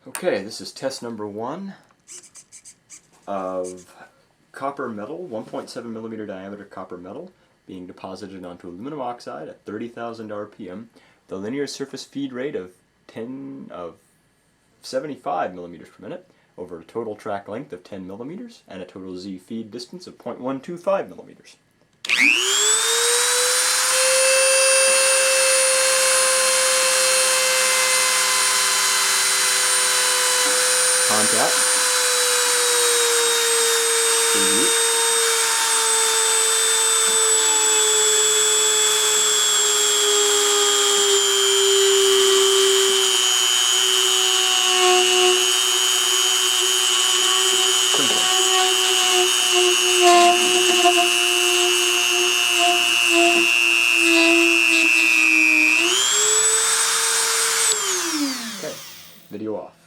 Okay, this is test number 1 of copper metal, 1.7 millimeter diameter copper metal being deposited onto aluminum oxide at 30,000 RPM. The linear surface feed rate of 75 millimeters per minute over a total track length of 10 millimeters and a total Z feed distance of 0.125 millimeters. Contact. Preheat. Okay, video off.